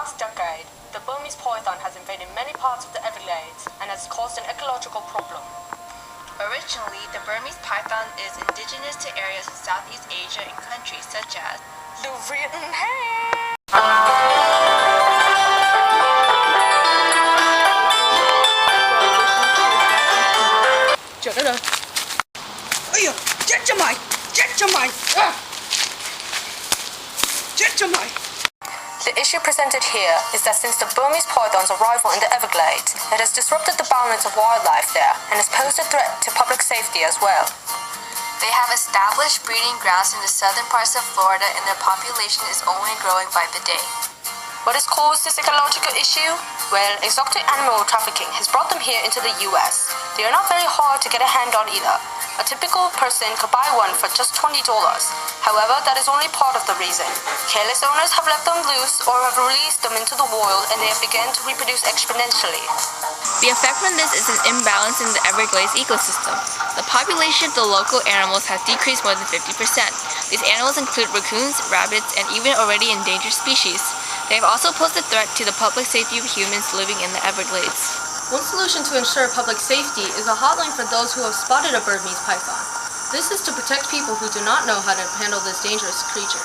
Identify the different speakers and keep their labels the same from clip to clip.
Speaker 1: last decade, the Burmese python has invaded many parts of the Everglades and has caused an ecological problem.
Speaker 2: Originally, the Burmese python is indigenous to areas in Southeast Asia and countries such as
Speaker 3: Trời đất ơi. Ây da, chết cho mày, chết cho mày. Chết cho mày.
Speaker 1: The issue presented here is that since the Burmese python's arrival in the Everglades, it has disrupted the balance of wildlife there and has posed a threat to public safety as well.
Speaker 2: They have established breeding grounds in the southern parts of Florida and their population is only growing by the day.
Speaker 1: What has caused this ecological issue? Well, exotic animal trafficking has brought them here into the US. They are not very hard to get a hand on either. A typical person could buy one for just $20. However, that is only part of the reason. Careless owners have let them loose or have released them into the wild and they have begun to reproduce exponentially.
Speaker 4: The effect from this is an imbalance in the Everglades ecosystem. The population of the local animals has decreased more than 50%. These animals include raccoons, rabbits, and even already endangered species. They have also posed a threat to the public safety of humans living in the Everglades.
Speaker 5: One solution to ensure public safety is a hotline for those who have spotted a Burmese python. This is to protect people who do not know how to handle this dangerous creature.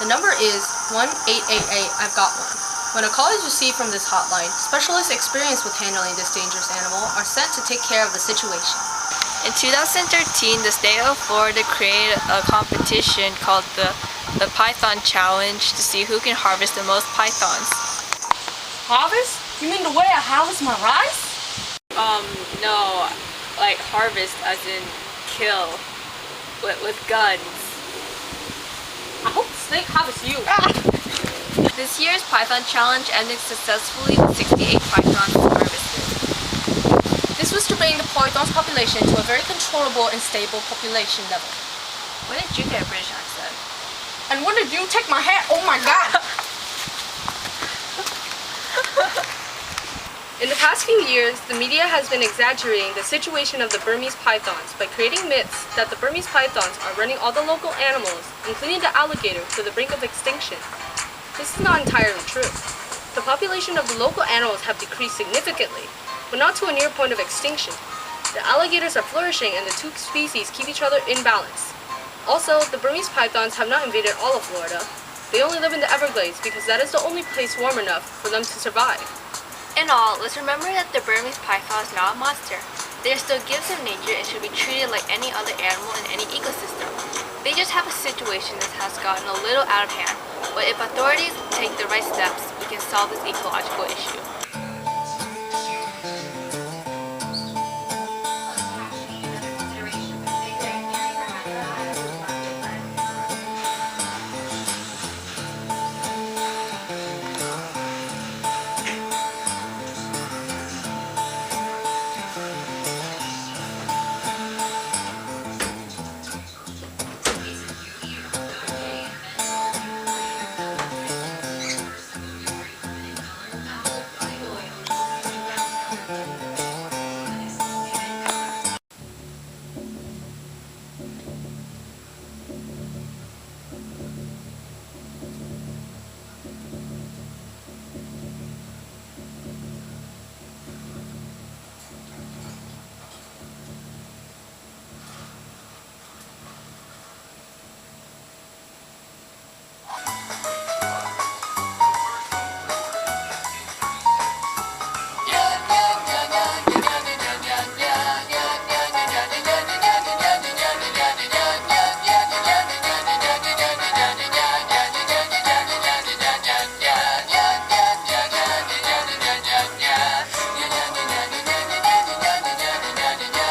Speaker 5: The number is 1-888-I've got one. When a call is received from this hotline, specialists experienced with handling this dangerous animal are sent to take care of the situation.
Speaker 4: In 2013, the state of Florida created a competition called the Python Challenge to see who can harvest the most pythons.
Speaker 5: Harvest? You mean the way I harvest my rice?
Speaker 4: No, like harvest as in kill with guns.
Speaker 5: I hope the snake harvests you.
Speaker 4: This year's Python Challenge ended successfully with 68 pythons harvested.
Speaker 5: This was to bring the python's population to a very controllable and stable population level.
Speaker 4: When did you get a British accent?
Speaker 5: And when did you take my hat? Oh my god! In the past few years, the media has been exaggerating the situation of the Burmese pythons by creating myths that the Burmese pythons are running all the local animals, including the alligator, to the brink of extinction. This is not entirely true. The population of the local animals have decreased significantly, but not to a near point of extinction. The alligators are flourishing and the two species keep each other in balance. Also, the Burmese pythons have not invaded all of Florida. They only live in the Everglades because that is the only place warm enough for them to survive.
Speaker 4: In all, let's remember that the Burmese python is not a monster. They are still gifts of nature and should be treated like any other animal in any ecosystem. They just have a situation that has gotten a little out of hand, but if authorities take the right steps, we can solve this ecological issue.